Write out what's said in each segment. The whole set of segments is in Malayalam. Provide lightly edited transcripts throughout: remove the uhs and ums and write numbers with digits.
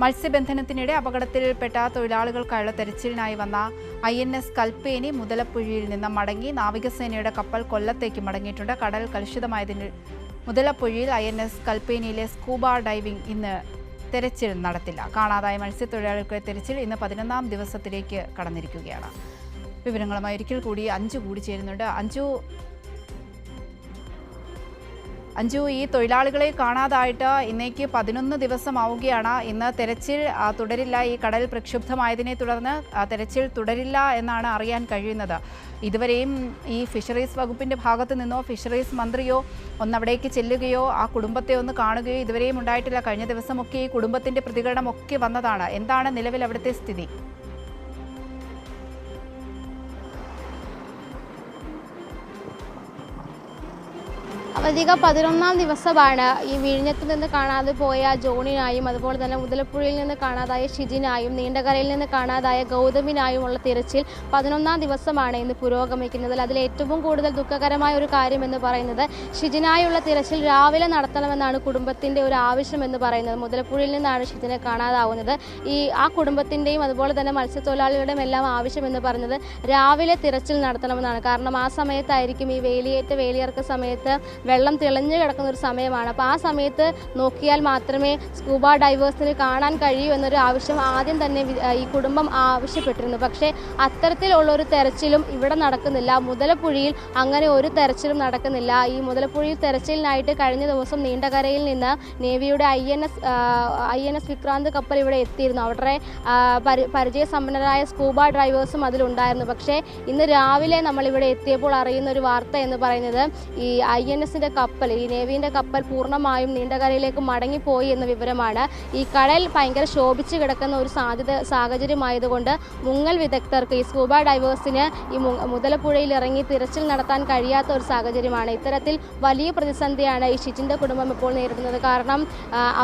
മത്സ്യബന്ധനത്തിനിടെ അപകടത്തിൽപ്പെട്ട തൊഴിലാളികൾക്കായുള്ള തെരച്ചിലിനായി വന്ന INS കൽപ്പേനി മുതലപ്പുഴയിൽ നിന്ന് മടങ്ങി നാവികസേനയുടെ കപ്പൽ കൊല്ലത്തേക്ക് മടങ്ങിയിട്ടുണ്ട്. കടൽ കലുഷിതമായതിനാൽ മുതലപ്പുഴയിൽ INS കൽപ്പേനിയിലെ സ്കൂബ ഡൈവിംഗ് ഇന്ന് തെരച്ചിൽ നടത്തില്ല. കാണാതായ മത്സ്യത്തൊഴിലാളികളുടെ തെരച്ചിൽ ഇന്ന് 11ാം ദിവസത്തിലേക്ക് കടന്നിരിക്കുകയാണ്. വിവരങ്ങളുമായി ഒരിക്കൽ കൂടി അഞ്ജു കൂടി ചേരുന്നുണ്ട്. അഞ്ജു, ഈ തൊഴിലാളികളെ കാണാതായിട്ട് ഇന്നേക്ക് 11 ദിവസമാവുകയാണ്. ഇന്ന് തെരച്ചിൽ തുടരില്ല. ഈ കടൽ പ്രക്ഷുബ്ധമായതിനെ തുടർന്ന് തെരച്ചിൽ തുടരില്ല എന്നാണ് അറിയാൻ കഴിയുന്നത്. ഇതുവരെയും ഈ ഫിഷറീസ് വകുപ്പിൻ്റെ ഭാഗത്തു നിന്നോ ഫിഷറീസ് മന്ത്രിയോ ഒന്നവിടേക്ക് ചെല്ലുകയോ ആ കുടുംബത്തെ ഒന്ന് കാണുകയോ ഇതുവരെയും ഉണ്ടായിട്ടില്ല. കഴിഞ്ഞ ദിവസമൊക്കെ ഈ കുടുംബത്തിൻ്റെ പ്രതികരണമൊക്കെ വന്നതാണ്. എന്താണ് നിലവിൽ അവിടുത്തെ സ്ഥിതി? അവധിക 11ാം ദിവസമാണ് ഈ വിഴിഞ്ഞത്ത് നിന്ന് കാണാതെ പോയ ജോണിനായും അതുപോലെ തന്നെ മുതലപ്പുഴയിൽ നിന്ന് കാണാതായ ഷിജിനായും നീണ്ടകരയിൽ നിന്ന് കാണാതായ ഗൗതമിനായുമുള്ള തിരച്ചിൽ 11ാം ദിവസമാണ് ഇന്ന് പുരോഗമിക്കുന്നത്. അതിൽ ഏറ്റവും കൂടുതൽ ദുഃഖകരമായ ഒരു കാര്യം എന്ന് പറയുന്നത് ഷിജിനായുള്ള തിരച്ചിൽ രാവിലെ നടത്തണമെന്നാണ് കുടുംബത്തിൻ്റെ ഒരു ആവശ്യം എന്ന് പറയുന്നത്. മുതലപ്പുഴയിൽ നിന്നാണ് ഷിജിനെ കാണാതാവുന്നത്. ആ കുടുംബത്തിൻ്റെയും അതുപോലെ തന്നെ മത്സ്യത്തൊഴിലാളികളുടെയും എല്ലാം ആവശ്യം എന്ന് പറയുന്നത് രാവിലെ തിരച്ചിൽ നടത്തണമെന്നാണ്. കാരണം ആ സമയത്തായിരിക്കും ഈ വേലിയിറക്ക സമയത്ത് വെള്ളം തെളിഞ്ഞു കിടക്കുന്ന ഒരു സമയമാണ്. അപ്പോൾ ആ സമയത്ത് നോക്കിയാൽ മാത്രമേ സ്കൂബ ഡൈവേഴ്സിന് കാണാൻ കഴിയൂ എന്നൊരു ആവശ്യം ആദ്യം തന്നെ ഈ കുടുംബം ആവശ്യപ്പെട്ടിരുന്നു. പക്ഷേ അത്തരത്തിലുള്ള ഒരു തെരച്ചിലും ഇവിടെ നടക്കുന്നില്ല. മുതലപ്പുഴയിൽ അങ്ങനെ ഒരു തെരച്ചിലും നടക്കുന്നില്ല. ഈ മുതലപ്പുഴയിൽ തെരച്ചിലിനായിട്ട് കഴിഞ്ഞ ദിവസം നീണ്ടകരയിൽ നിന്ന് നേവിയുടെ INS വിക്രാന്ത് കപ്പൽ ഇവിടെ എത്തിയിരുന്നു. അവരുടെ പരിചയസമ്പന്നരായ സ്കൂബ ഡ്രൈവേഴ്സും അതിലുണ്ടായിരുന്നു. പക്ഷേ ഇന്ന് രാവിലെ നമ്മളിവിടെ എത്തിയപ്പോൾ അറിയുന്ന ഒരു വാർത്ത എന്ന് പറയുന്നത് ഈ INS കപ്പൽ, ഈ നേവിയുടെ കപ്പൽ പൂർണ്ണമായും നീണ്ടകരയിലേക്ക് മടങ്ങിപ്പോയി എന്ന വിവരമാണ്. ഈ കടൽ ഭയങ്കര ശോഭിച്ച് കിടക്കുന്ന ഒരു സാഹചര്യമായതുകൊണ്ട് മുങ്ങൽ വിദഗ്ധർക്ക് ഈ സ്കൂബ ഡൈവേഴ്സിന് ഈ മുതലപ്പുഴയിൽ ഇറങ്ങി തിരച്ചിൽ നടത്താൻ കഴിയാത്ത ഒരു സാഹചര്യമാണ്. ഇത്തരത്തിൽ വലിയ പ്രതിസന്ധിയാണ് ഈ ഷിജിൻ്റെ കുടുംബം ഇപ്പോൾ നേരിടുന്നത്. കാരണം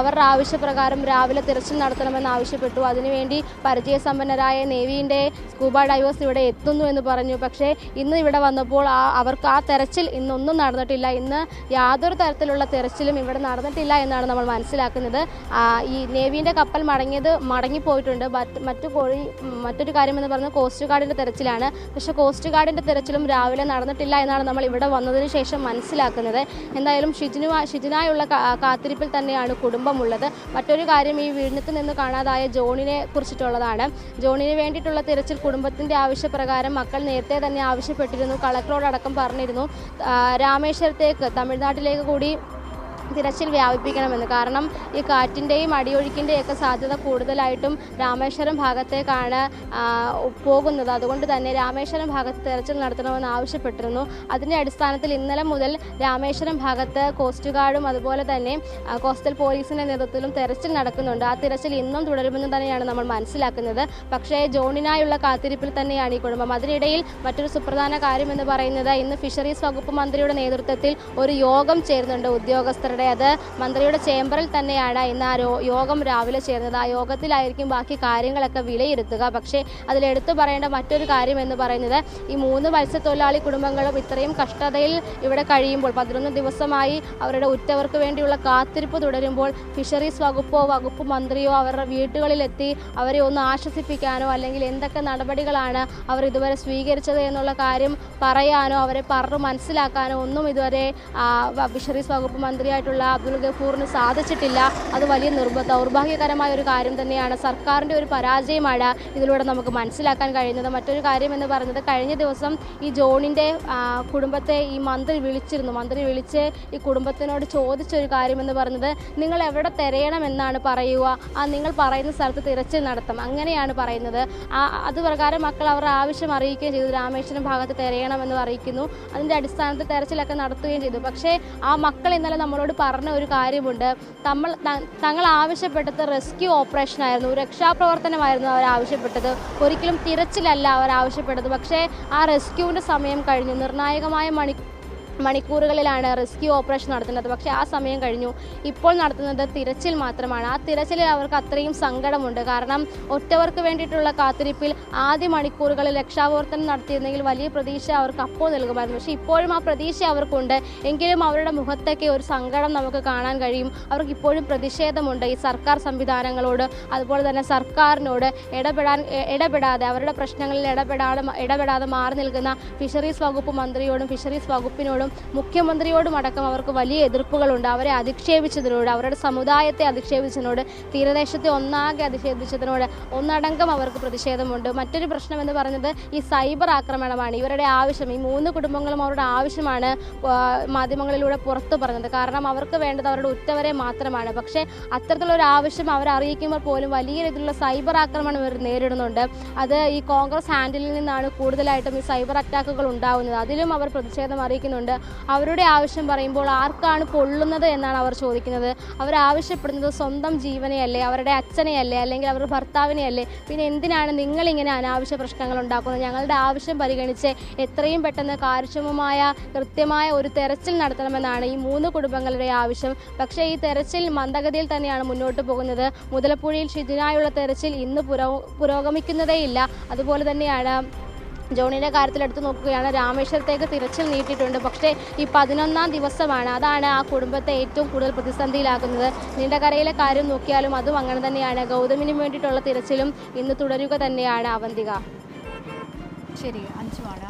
അവരുടെ ആവശ്യപ്രകാരം രാവിലെ തിരച്ചിൽ നടത്തണമെന്ന് ആവശ്യപ്പെട്ടു. അതിനുവേണ്ടി പരിചയസമ്പന്നരായ നേവിയുടെ സ്കൂബ ഡൈവേഴ്സ് ഇവിടെ എത്തുന്നു എന്ന് പറഞ്ഞു. പക്ഷേ ഇന്ന് ഇവിടെ വന്നപ്പോൾ അവർക്ക് ആ തെരച്ചിൽ ഇന്നൊന്നും നടന്നിട്ടില്ല. ഇന്ന് യാതൊരു തരത്തിലുള്ള തെരച്ചിലും ഇവിടെ നടന്നിട്ടില്ല എന്നാണ് നമ്മൾ മനസ്സിലാക്കുന്നത്. ഈ നേവിയുടെ കപ്പൽ മടങ്ങിപ്പോയിട്ടുണ്ട്. മറ്റൊരു കാര്യം എന്ന് പറഞ്ഞാൽ കോസ്റ്റ് ഗാർഡിൻ്റെ തെരച്ചിലാണ്. പക്ഷേ കോസ്റ്റ് ഗാർഡിൻ്റെ തെരച്ചിലും രാവിലെ നടന്നിട്ടില്ല എന്നാണ് നമ്മൾ ഇവിടെ വന്നതിന് ശേഷം മനസ്സിലാക്കുന്നത്. എന്തായാലും ഷിജിനായുള്ള കാത്തിരിപ്പിൽ തന്നെയാണ് കുടുംബമുള്ളത്. മറ്റൊരു കാര്യം ഈ വിഴിഞ്ഞത്ത് നിന്ന് കാണാതായ ജോണിനെ കുറിച്ചിട്ടുള്ളതാണ്. ജോണിന് വേണ്ടിയിട്ടുള്ള തിരച്ചിൽ കുടുംബത്തിൻ്റെ ആവശ്യപ്രകാരം മക്കൾ നേരത്തെ തന്നെ ആവശ്യപ്പെട്ടിരുന്നു. കളക്ടറോടക്കം പറഞ്ഞിരുന്നു രാമേശ്വരത്തേക്ക് തമിഴ്നാട്ടിലേക്ക് കൂടി തിരച്ചിൽ വ്യാപിപ്പിക്കണമെന്ന്. കാരണം ഈ കാറ്റിൻ്റെയും അടിയൊഴുക്കിൻ്റെയൊക്കെ സാധ്യത കൂടുതലായിട്ടും രാമേശ്വരം ഭാഗത്തേക്കാണ് പോകുന്നത്. അതുകൊണ്ട് തന്നെ രാമേശ്വരം ഭാഗത്ത് തിരച്ചിൽ നടത്തണമെന്ന് ആവശ്യപ്പെട്ടിരുന്നു. അതിൻ്റെ അടിസ്ഥാനത്തിൽ ഇന്നലെ മുതൽ രാമേശ്വരം ഭാഗത്ത് കോസ്റ്റ് ഗാർഡും അതുപോലെ തന്നെ കോസ്റ്റൽ പോലീസിൻ്റെ നേതൃത്വത്തിലും തിരച്ചിൽ നടക്കുന്നുണ്ട്. ആ തിരച്ചിൽ ഇന്നും തുടരുമെന്ന് തന്നെയാണ് നമ്മൾ മനസ്സിലാക്കുന്നത്. പക്ഷേ ജോണിനായുള്ള കാത്തിരിപ്പിൽ തന്നെയാണ് ഈ കുടുംബം. അതിനിടയിൽ മറ്റൊരു സുപ്രധാന കാര്യം എന്ന് പറയുന്നത് ഇന്ന് ഫിഷറീസ് വകുപ്പ് മന്ത്രിയുടെ നേതൃത്വത്തിൽ ഒരു യോഗം ചേരുന്നുണ്ട് ഉദ്യോഗസ്ഥർ. അത് മന്ത്രിയുടെ ചേംബറിൽ തന്നെയാണ് ഇന്ന് ആ യോഗം രാവിലെ ചേർന്നത്. ആ യോഗത്തിലായിരിക്കും ബാക്കി കാര്യങ്ങളൊക്കെ വിലയിരുത്തുക. പക്ഷേ അതിലെടുത്തു പറയേണ്ട മറ്റൊരു കാര്യം എന്ന് പറയുന്നത് ഈ 3 മത്സ്യത്തൊഴിലാളി കുടുംബങ്ങളും ഇത്രയും കഷ്ടതയിൽ ഇവിടെ കഴിയുമ്പോൾ 11 ദിവസമായി അവരുടെ ഉറ്റവർക്ക് വേണ്ടിയുള്ള കാത്തിരിപ്പ് തുടരുമ്പോൾ ഫിഷറീസ് വകുപ്പ് മന്ത്രിയോ അവരുടെ വീടുകളിലെത്തി അവരെ ഒന്ന് ആശ്വസിപ്പിക്കാനോ അല്ലെങ്കിൽ എന്തൊക്കെ നടപടികളാണ് അവർ ഇതുവരെ സ്വീകരിച്ചത് എന്നുള്ള കാര്യം പറയാനോ അവരെ പറഞ്ഞു മനസ്സിലാക്കാനോ ഒന്നും ഇതുവരെ ഫിഷറീസ് വകുപ്പ് മന്ത്രിയായിട്ട് അബ്ദുൽ ഗഫൂറിന് സാധിച്ചിട്ടില്ല. അത് വലിയ ദൗർഭാഗ്യകരമായ ഒരു കാര്യം തന്നെയാണ്. സർക്കാരിൻ്റെ ഒരു പരാജയമാണ് ഇതിലൂടെ നമുക്ക് മനസ്സിലാക്കാൻ കഴിയുന്നത്. മറ്റൊരു കാര്യം എന്ന് പറയുന്നത് കഴിഞ്ഞ ദിവസം ഈ ജോണിൻ്റെ കുടുംബത്തെ ഈ മന്ത്രി വിളിച്ച് ഈ കുടുംബത്തിനോട് ചോദിച്ചൊരു കാര്യം എന്ന് പറയുന്നത് നിങ്ങൾ എവിടെ തിരയണമെന്നാണ് പറയുക, നിങ്ങൾ പറയുന്ന സ്ഥലത്ത് തിരച്ചിൽ നടത്തും, അങ്ങനെയാണ് പറയുന്നത്. അത് പ്രകാരം മക്കൾ അവരുടെ ആവശ്യം അറിയിക്കുകയും ചെയ്തു. രാമേശ്വരം ഭാഗത്ത് തിരയണമെന്ന് അറിയിക്കുന്നു. അതിൻ്റെ അടിസ്ഥാനത്തിൽ തെരച്ചിലൊക്കെ നടത്തുകയും ചെയ്തു. പക്ഷേ ആ മക്കൾ ഇന്നലെ നമ്മളോട് പറഞ്ഞ ഒരു കാര്യമുണ്ട്. തങ്ങൾ ആവശ്യപ്പെട്ടത് റെസ്ക്യൂ ഓപ്പറേഷനായിരുന്നു, രക്ഷാപ്രവർത്തനമായിരുന്നു അവർ ആവശ്യപ്പെട്ടത്, ഒരിക്കലും തിരച്ചിലല്ല അവർ ആവശ്യപ്പെട്ടത്. പക്ഷേ ആ റെസ്ക്യൂവിൻ്റെ സമയം കഴിഞ്ഞു. നിർണായകമായ മണിക്കൂറുകളിലാണ് റെസ്ക്യൂ ഓപ്പറേഷൻ നടത്തുന്നത്. പക്ഷേ ആ സമയം കഴിഞ്ഞു. ഇപ്പോൾ നടത്തുന്നത് തിരച്ചിൽ മാത്രമാണ്. ആ തിരച്ചിലിൽ അവർക്ക് അത്രയും സങ്കടമുണ്ട്. കാരണം ഒറ്റവർക്ക് വേണ്ടിയിട്ടുള്ള കാത്തിരിപ്പിൽ ആദ്യ മണിക്കൂറുകളിൽ രക്ഷാപ്രവർത്തനം നടത്തിയിരുന്നെങ്കിൽ വലിയ പ്രതീക്ഷ അവർക്ക് അപ്പോൾ നൽകുമായിരുന്നു. പക്ഷേ ഇപ്പോഴും ആ പ്രതീക്ഷ അവർക്കുണ്ട്. എങ്കിലും അവരുടെ മുഖത്തൊക്കെ ഒരു സങ്കടം നമുക്ക് കാണാൻ കഴിയും. അവർക്ക് ഇപ്പോഴും പ്രതിഷേധമുണ്ട് ഈ സർക്കാർ സംവിധാനങ്ങളോട്, അതുപോലെ തന്നെ സർക്കാരിനോട് ഇടപെടാതെ അവരുടെ പ്രശ്നങ്ങളിൽ ഇടപെടാതെ മാറി നിൽക്കുന്ന ഫിഷറീസ് വകുപ്പ് മന്ത്രിയോടും ഫിഷറീസ് വകുപ്പിനോടും മുഖ്യമന്ത്രിയോടും അടക്കം അവർക്ക് വലിയ എതിർപ്പുകളുണ്ട്. അവരെ അധിക്ഷേപിച്ചതിനോട്, അവരുടെ സമുദായത്തെ അധിക്ഷേപിച്ചതിനോട്, തീരദേശത്തെ ഒന്നാകെ അധിക്ഷേപിച്ചതിനോട് ഒന്നടങ്കം അവർക്ക് പ്രതിഷേധമുണ്ട്. മറ്റൊരു പ്രശ്നം എന്ന് പറയുന്നത് ഈ സൈബർ ആക്രമണമാണ്. ഇവരുടെ ആവശ്യം, ഈ 3 കുടുംബങ്ങളും അവരുടെ ആവശ്യമാണ് മാധ്യമങ്ങളിലൂടെ പുറത്തു പറഞ്ഞത്. കാരണം അവർക്ക് വേണ്ടത് അവരുടെ ഉറ്റവരെ മാത്രമാണ്. പക്ഷേ അത്തരത്തിലൊരു ആവശ്യം അവരെ അറിയിക്കുമ്പോൾ പോലും വലിയ രീതിയിലുള്ള സൈബർ ആക്രമണം ഇവർ നേരിടുന്നുണ്ട്. അത് ഈ കോൺഗ്രസ് ഹാൻഡിലിൽ നിന്നാണ് കൂടുതലായിട്ടും ഈ സൈബർ അറ്റാക്കുകൾ ഉണ്ടാകുന്നത്. അതിലും അവർ പ്രതിഷേധം അറിയിക്കുന്നുണ്ട്. അവരുടെ ആവശ്യം പറയുമ്പോൾ ആർക്കാണ് പൊള്ളുന്നത് എന്നാണ് അവർ ചോദിക്കുന്നത്. അവർ ആവശ്യപ്പെടുന്നത് സ്വന്തം ജീവനെയല്ലേ, അവരുടെ അച്ഛനെയല്ലേ, അല്ലെങ്കിൽ അവരുടെ ഭർത്താവിനെയല്ലേ, പിന്നെ എന്തിനാണ് നിങ്ങളിങ്ങനെ അനാവശ്യ പ്രശ്നങ്ങൾ ഉണ്ടാക്കുന്നത്? ഞങ്ങളുടെ ആവശ്യം പരിഗണിച്ച് എത്രയും പെട്ടെന്ന് കാര്യക്ഷമമായ കൃത്യമായ ഒരു തെരച്ചിൽ നടത്തണമെന്നാണ് ഈ 3 കുടുംബങ്ങളുടെ ആവശ്യം. പക്ഷേ ഈ തെരച്ചിൽ മന്ദഗതിയിൽ തന്നെയാണ് മുന്നോട്ട് പോകുന്നത്. മുതലപ്പുഴയിൽ ഷിജിനായുള്ള തെരച്ചിൽ ഇന്ന് പുരോഗമിക്കുന്നതേയില്ല. അതുപോലെ തന്നെയാണ് ജോണിൻ്റെ കാര്യത്തിൽ എടുത്തു നോക്കുകയാണ്, രാമേശ്വരത്തേക്ക് തിരച്ചിൽ നീട്ടിയിട്ടുണ്ട്. പക്ഷേ ഈ 11ാം ദിവസമാണ്. അതാണ് ആ കുടുംബത്തെ ഏറ്റവും കൂടുതൽ പ്രതിസന്ധിയിലാക്കുന്നത്. നീണ്ടകരയിലെ കാര്യം നോക്കിയാലും അതും അങ്ങനെ തന്നെയാണ്. ഗൗതമിന് വേണ്ടിയിട്ടുള്ള തിരച്ചിലും ഇന്ന് തുടരുക തന്നെയാണ്. അവന്തിക. ശരി, അഞ്ചുമാണ്.